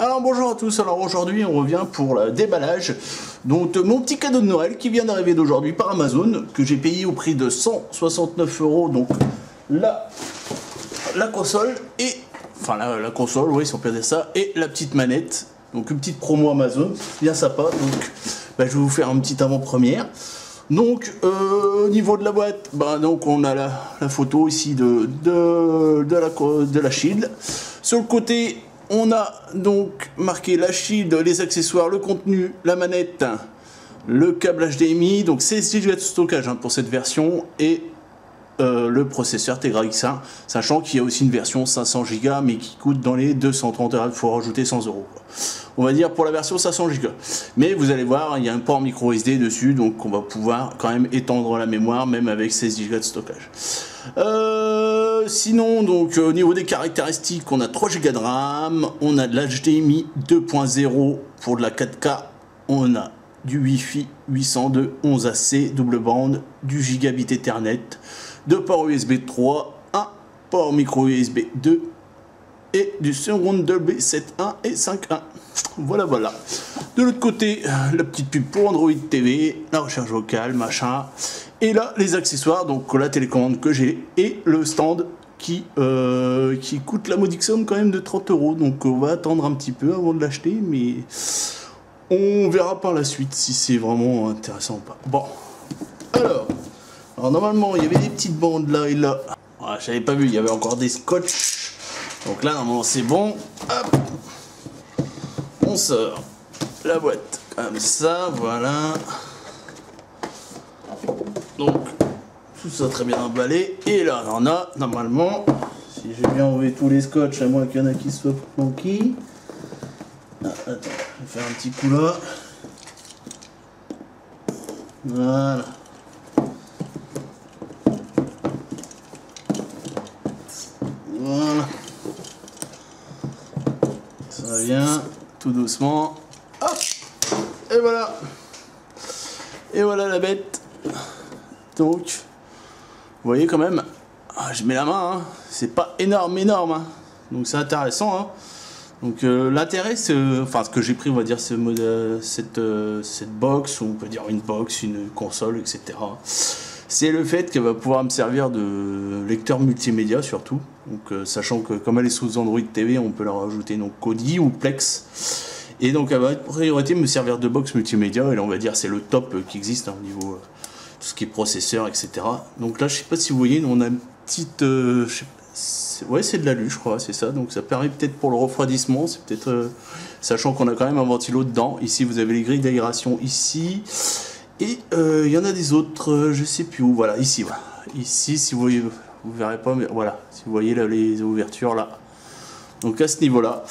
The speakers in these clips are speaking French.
Alors bonjour à tous, alors aujourd'hui on revient pour le déballage donc mon petit cadeau de Noël qui vient d'arriver d'aujourd'hui par Amazon, que j'ai payé au prix de 169 €, donc la console et enfin la console, oui si on peut dire ça, et la petite manette, donc une petite promo Amazon, bien sympa, donc je vais vous faire une petite avant-première. Donc au niveau de la boîte, donc on a la photo ici de la Shield. Sur le côté, on a donc marqué la Shield, les accessoires, le contenu, la manette, le câble HDMI, donc 16 Go de stockage pour cette version, et le processeur Tegra X1, sachant qu'il y a aussi une version 500 Go mais qui coûte dans les 230 €, il faut rajouter 100 €. On va dire pour la version 500 Go. Mais vous allez voir, il y a un port micro SD dessus, donc on va pouvoir quand même étendre la mémoire même avec 16 Go de stockage. Sinon, donc au niveau des caractéristiques, on a 3 Go de RAM, on a de l'HDMI 2.0 pour de la 4K, on a du Wi-Fi 802.11ac double bande, du gigabit Ethernet, 2 ports USB 3, un port micro USB 2 et du second Dolby 7.1 et 5.1. Voilà. De l'autre côté, la petite pub pour Android TV, la recherche vocale, machin. Et là, les accessoires, donc la télécommande que j'ai et le stand qui coûte la modique somme quand même de 30 €. Donc on va attendre un petit peu avant de l'acheter, mais on verra par la suite si c'est vraiment intéressant ou pas. Bon, alors normalement il y avait des petites bandes là et là. Ah, j'avais pas vu, il y avait encore des scotch. Donc là normalement c'est bon. Hop, on sort la boîte comme ça, voilà. Donc tout ça très bien emballé. Et là on a normalement, si j'ai bien enlevé tous les scotch, à moins qu'il y en a qui soient planqués. Ah, attends, je vais faire un petit coup là. Voilà. Voilà. Ça vient tout doucement. Hop. Et voilà. Et voilà la bête. Donc, vous voyez quand même, je mets la main, hein. C'est pas énorme, hein. Donc c'est intéressant, hein. Donc l'intérêt, c'est, enfin ce que j'ai pris, on va dire, cette box, ou on peut dire une box, une console, etc. C'est le fait qu'elle va pouvoir me servir de lecteur multimédia surtout. Donc sachant que comme elle est sous Android TV, on peut la rajouter donc Kodi ou Plex. Et donc elle va en priorité me servir de box multimédia. Et là on va dire c'est le top qui existe au niveau tout ce qui est processeur, etc. Donc là je sais pas si vous voyez, on a une petite, ouais, c'est de l'alu, je crois, c'est ça. Donc ça permet peut-être pour le refroidissement, c'est peut-être, sachant qu'on a quand même un ventilo dedans. Ici vous avez les grilles d'aération ici, et il y en a des autres, je sais plus où. Voilà, ici, voilà. Ici, si vous voyez, vous verrez pas, mais voilà, si vous voyez là les ouvertures là. Donc à ce niveau-là.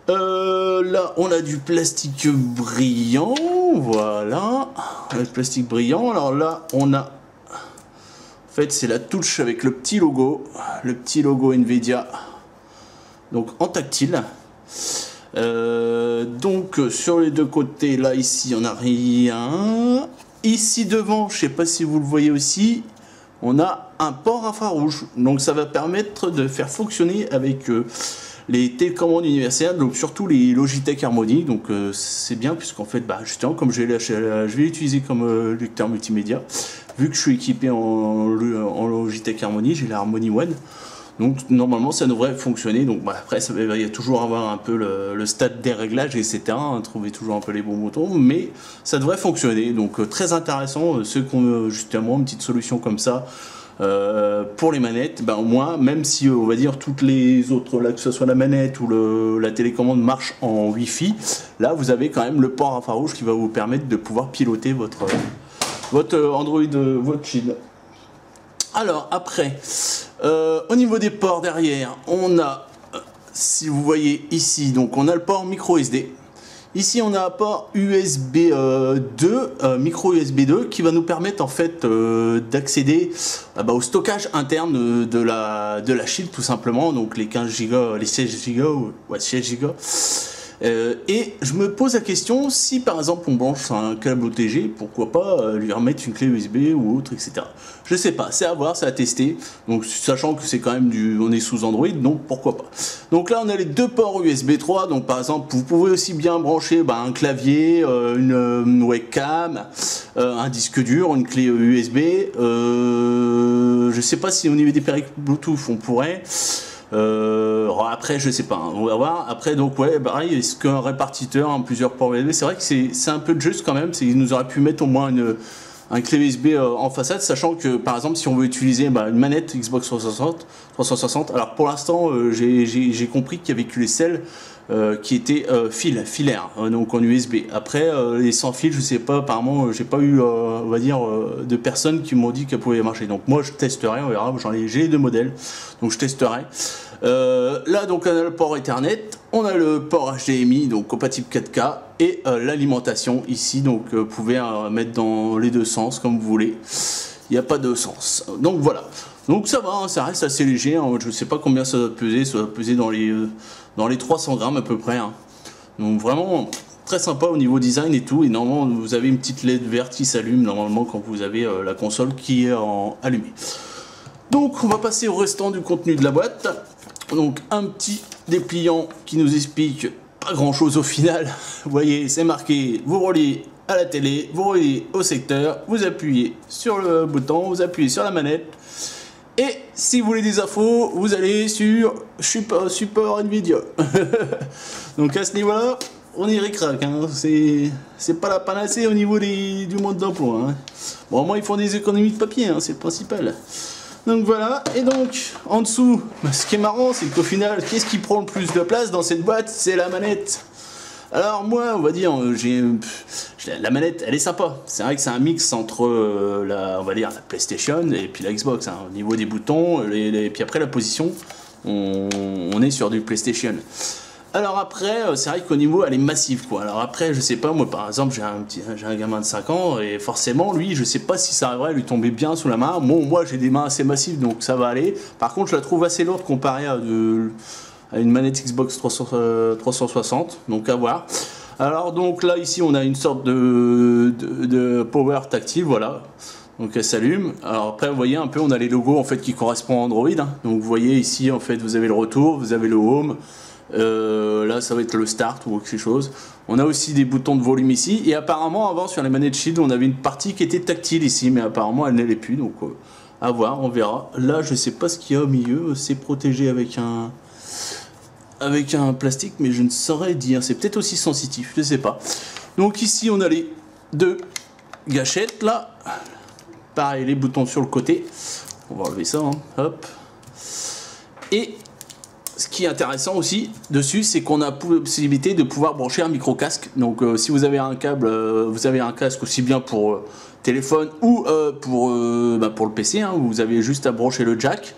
Là, on a du plastique brillant, voilà, le plastique brillant. Alors là, on a, en fait, c'est la touche avec le petit logo Nvidia, donc en tactile. Donc sur les deux côtés, là, ici, on n'a rien. Ici devant, je sais pas si vous le voyez aussi, on a un port infrarouge. Donc ça va permettre de faire fonctionner avec les télécommandes universelles, donc surtout les Logitech Harmony. Donc c'est bien, puisqu'en fait, justement, comme je vais l'utiliser comme lecteur multimédia, vu que je suis équipé en Logitech Harmony, j'ai la Harmony One. Donc normalement ça devrait fonctionner. Donc après il y a toujours avoir un peu le stade des réglages, etc. Trouver toujours un peu les bons boutons, mais ça devrait fonctionner. Donc très intéressant, ceux qui ont justement une petite solution comme ça pour les manettes, au moins, même si on va dire toutes les autres, là que ce soit la manette ou la télécommande marche en Wi-Fi, là vous avez quand même le port infrarouge qui va vous permettre de pouvoir piloter votre Android, votre Shield. Alors après, au niveau des ports derrière, on a, si vous voyez ici, donc on a le port micro SD. Ici on a un port USB 2, micro USB 2, qui va nous permettre en fait d'accéder au stockage interne de la Shield tout simplement, donc les 15 Go, les 16 Go, ouais 16 Go. Et je me pose la question, si par exemple on branche un câble OTG, pourquoi pas lui remettre une clé USB ou autre, etc. Je sais pas, c'est à voir, c'est à tester. Donc sachant que c'est quand même on est sous Android, donc pourquoi pas. Donc là on a les deux ports USB 3, donc par exemple vous pouvez aussi bien brancher un clavier, une webcam, un disque dur, une clé USB. Je sais pas si au niveau des périphériques Bluetooth on pourrait. Après je sais pas, hein, on va voir. Après donc ouais pareil, est-ce qu'un répartiteur, plusieurs ports USB, c'est vrai que c'est un peu de juste quand même, il nous aurait pu mettre au moins un clé USB en façade, sachant que par exemple si on veut utiliser une manette Xbox 360, alors pour l'instant j'ai compris qu'il y avait que les celles qui étaient filaires, donc en USB. Après les sans fil, je sais pas, apparemment j'ai pas eu on va dire de personnes qui m'ont dit qu'elles pouvaient marcher. Donc moi je testerai, on verra, j'ai les deux modèles, donc je testerai. Là donc on a le port Ethernet, on a le port HDMI donc compatible 4K et l'alimentation ici, donc vous pouvez mettre dans les deux sens comme vous voulez, il n'y a pas de sens. Donc voilà, donc ça va, hein, ça reste assez léger, hein, je sais pas combien ça doit peser, ça doit peser dans les 300 grammes à peu près, hein. Donc vraiment très sympa au niveau design et tout, et normalement vous avez une petite LED verte qui s'allume normalement quand vous avez la console qui est allumée. Donc on va passer au restant du contenu de la boîte. Donc un petit dépliant qui nous explique pas grand chose au final. Vous voyez, c'est marqué, vous reliez à la télé, vous reliez au secteur, vous appuyez sur le bouton, vous appuyez sur la manette. Et si vous voulez des infos, vous allez sur support Nvidia. Donc à ce niveau-là, on y récraque, hein. C'est pas la panacée au niveau du mode d'emploi, hein. Bon, au moins ils font des économies de papier, hein, c'est le principal. Donc voilà, et donc en dessous, ce qui est marrant, c'est qu'au final, qu'est-ce qui prend le plus de place dans cette boîte? C'est la manette. Alors moi, on va dire, la manette, elle est sympa. C'est vrai que c'est un mix entre on va dire la PlayStation et puis la Xbox, hein. Au niveau des boutons, et puis après la position, on est sur du PlayStation. Alors après, c'est vrai qu'au niveau, elle est massive, quoi. Alors après, je sais pas, moi par exemple, j'ai un gamin de 5 ans, et forcément, lui, je sais pas si ça arriverait à lui tomber bien sous la main. Bon, moi, j'ai des mains assez massives, donc ça va aller. Par contre, je la trouve assez lourde comparée à une manette Xbox 360, donc à voir. Alors donc là, ici, on a une sorte de power tactile, voilà. Donc elle s'allume. Alors après vous voyez un peu, on a les logos en fait qui correspondent à Android, hein. Donc vous voyez ici en fait vous avez le retour, vous avez le home. Là ça va être le start ou quelque chose. On a aussi des boutons de volume ici. Et apparemment avant sur les manettes Shield on avait une partie qui était tactile ici, mais apparemment elle ne l'est plus. Donc à voir, on verra. Là je sais pas ce qu'il y a au milieu. C'est protégé avec un plastique, mais je ne saurais dire. C'est peut-être aussi sensitif, je sais pas. Donc ici on a les deux gâchettes là. Pareil, les boutons sur le côté. On va enlever ça, hein. Hop. Et ce qui est intéressant aussi dessus, c'est qu'on a la possibilité de pouvoir brancher un micro casque. Donc si vous avez un câble, vous avez un casque aussi bien pour téléphone ou pour le PC, hein, vous avez juste à brancher le jack.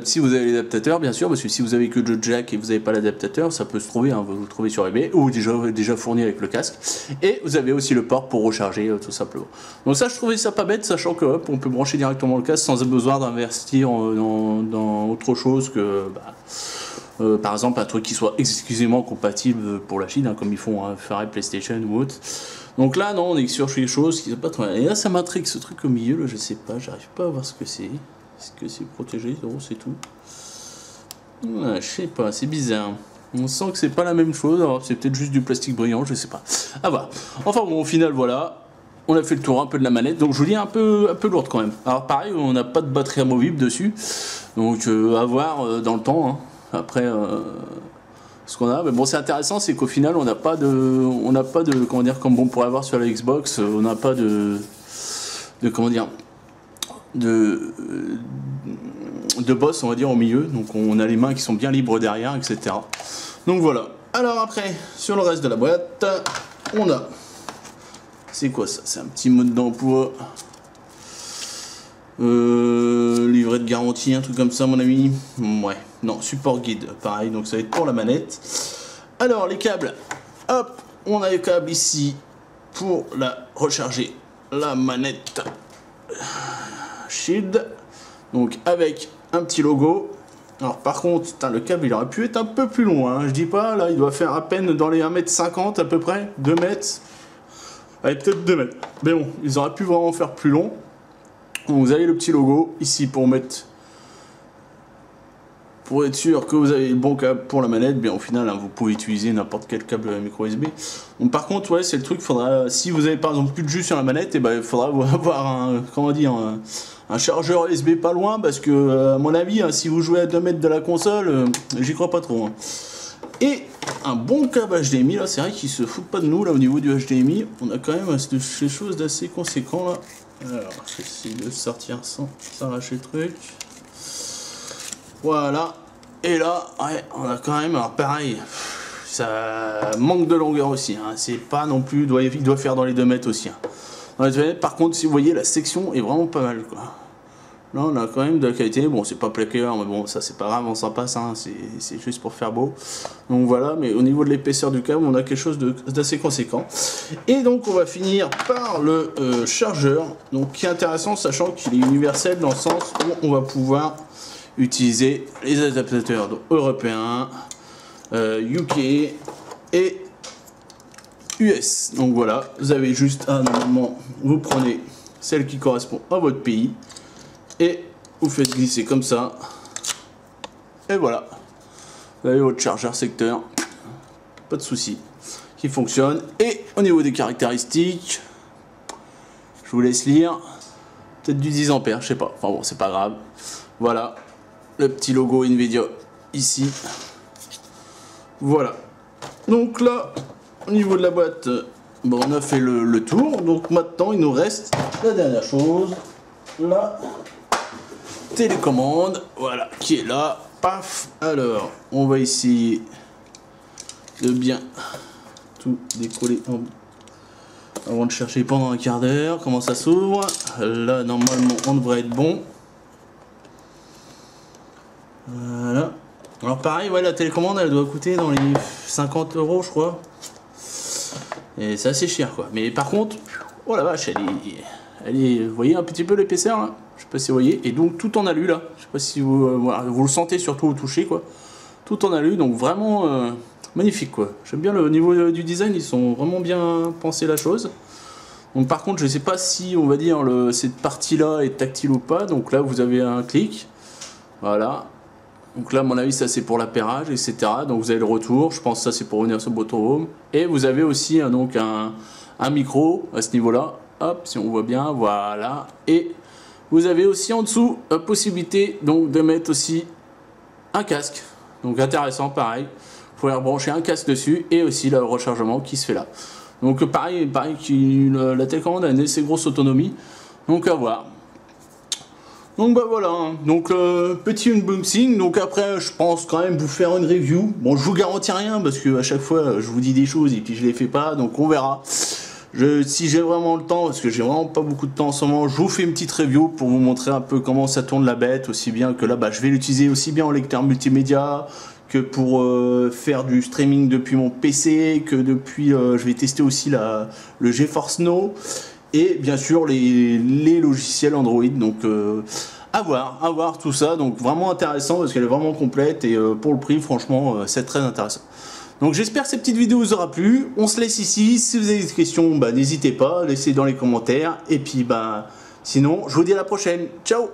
Si vous avez l'adaptateur, bien sûr, parce que si vous avez que le jack et vous n'avez pas l'adaptateur, ça peut se trouver, hein, vous le trouvez sur eBay, ou déjà fourni avec le casque. Et vous avez aussi le port pour recharger, tout simplement. Donc ça, je trouvais ça pas bête, sachant que on peut brancher directement le casque sans besoin d'investir dans autre chose que, par exemple, un truc qui soit exclusivement compatible pour la Chine, hein, comme ils font Fire PlayStation ou autre. Donc là, non, on est sur quelque chose qui n'est pas trop. Et là, ça m'intrigue, ce truc au milieu, là, je sais pas, j'arrive pas à voir ce que c'est. Est-ce que c'est protégé? Non, c'est tout. Ouais, je sais pas, c'est bizarre. On sent que c'est pas la même chose. Alors c'est peut-être juste du plastique brillant, je sais pas. À voir. Enfin bon, au final, voilà. On a fait le tour un peu de la manette. Donc je vous dis un peu lourde quand même. Alors pareil, on n'a pas de batterie amovible dessus. Donc à voir dans le temps, hein. Après, ce qu'on a. Mais bon, c'est intéressant, c'est qu'au final, on n'a pas de, comment dire, comme on pourrait avoir sur la Xbox, on n'a pas de comment dire, de boss on va dire au milieu, donc on a les mains qui sont bien libres derrière, etc. Donc voilà. Alors après sur le reste de la boîte on a, c'est quoi ça? C'est un petit mode d'emploi, livret de garantie, un truc comme ça mon ami. Ouais, non, support guide, pareil, donc ça va être pour la manette. Alors les câbles, hop, on a les câbles ici pour recharger la manette Shield, donc avec un petit logo Alors par contre, putain, le câble il aurait pu être un peu plus long, hein. Je dis pas, là il doit faire à peine dans les 1,50 m à peu près, 2 mètres. Allez, peut-être 2 mètres. Mais bon, ils auraient pu vraiment faire plus long. Donc, vous avez le petit logo ici pour mettre... Pour être sûr que vous avez le bon câble pour la manette, bien au final hein, vous pouvez utiliser n'importe quel câble micro USB. Donc par contre ouais c'est le truc, faudra, si vous avez par exemple plus de jus sur la manette, et ben il faudra avoir un, comment dire, un chargeur USB pas loin, parce que à mon avis hein, si vous jouez à 2 mètres de la console, j'y crois pas trop. Hein. Et un bon câble HDMI, là c'est vrai qu'ils se foutent pas de nous là au niveau du HDMI, on a quand même des choses d'assez conséquent là. Alors j'essaie de sortir sans s'arracher le truc. Voilà, et là, ouais, on a quand même, alors pareil, ça manque de longueur aussi, hein. C'est pas non plus, il doit faire dans les 2 mètres aussi. Hein. Dans les 2 mètres, par contre, si vous voyez, la section est vraiment pas mal, quoi. Là, on a quand même de la qualité, bon, c'est pas plaqueur, mais bon, ça c'est pas grave, on s'en passe, hein. C'est juste pour faire beau. Donc voilà, mais au niveau de l'épaisseur du câble, on a quelque chose d'assez conséquent. Et donc, on va finir par le chargeur, donc qui est intéressant, sachant qu'il est universel dans le sens où on va pouvoir utiliser les adaptateurs européens, UK et US. Donc voilà, vous avez juste à normalement, vous prenez celle qui correspond à votre pays et vous faites glisser comme ça. Et voilà, vous avez votre chargeur secteur, pas de souci, qui fonctionne. Et au niveau des caractéristiques, je vous laisse lire, peut-être du 10 ampères, je sais pas, enfin bon, c'est pas grave. Voilà. Le petit logo Nvidia ici. Voilà. Donc là, au niveau de la boîte, bon, on a fait le tour. Donc maintenant, il nous reste la dernière chose. La télécommande. Voilà, qui est là. Paf. Alors, on va essayer de bien tout décoller avant de chercher pendant un quart d'heure. Comment ça s'ouvre? Là, normalement, on devrait être bon. Voilà. Alors pareil, ouais, la télécommande elle doit coûter dans les 50 € je crois. Et c'est assez cher quoi. Mais par contre, oh la vache, elle est, vous voyez un petit peu l'épaisseur là? Je sais pas si vous voyez. Et donc tout en alu là. Je sais pas si vous, voilà, vous le sentez surtout au toucher quoi. Tout en alu, donc vraiment magnifique quoi. J'aime bien le niveau du design, ils sont vraiment bien pensé la chose. Donc par contre, je sais pas si on va dire cette partie là est tactile ou pas. Donc là vous avez un clic. Voilà. Donc là, à mon avis, ça c'est pour l'appairage, etc. Donc vous avez le retour, je pense que ça c'est pour venir sur le bouton home. Et vous avez aussi donc un micro à ce niveau-là. Hop, si on voit bien, voilà. Et vous avez aussi en dessous la possibilité donc de mettre aussi un casque. Donc intéressant, pareil. Vous pouvez rebrancher un casque dessus et aussi le rechargement qui se fait là. Donc pareil la télécommande a une assez grosse autonomie. Donc à voir. Donc bah voilà, donc petit unboxing, donc après je pense quand même vous faire une review. Bon, je vous garantis rien parce que à chaque fois je vous dis des choses et puis je les fais pas, donc on verra. Si j'ai vraiment le temps, parce que j'ai vraiment pas beaucoup de temps en ce moment, je vous fais une petite review pour vous montrer un peu comment ça tourne la bête, aussi bien que là bah, je vais l'utiliser aussi bien en lecteur multimédia que pour faire du streaming depuis mon PC, que depuis je vais tester aussi le GeForce Now. Et bien sûr les logiciels Android, donc à voir tout ça, donc vraiment intéressant parce qu'elle est vraiment complète et pour le prix franchement c'est très intéressant. Donc j'espère que cette petite vidéo vous aura plu, on se laisse ici, si vous avez des questions bah, n'hésitez pas, laissez dans les commentaires et puis bah sinon je vous dis à la prochaine, ciao.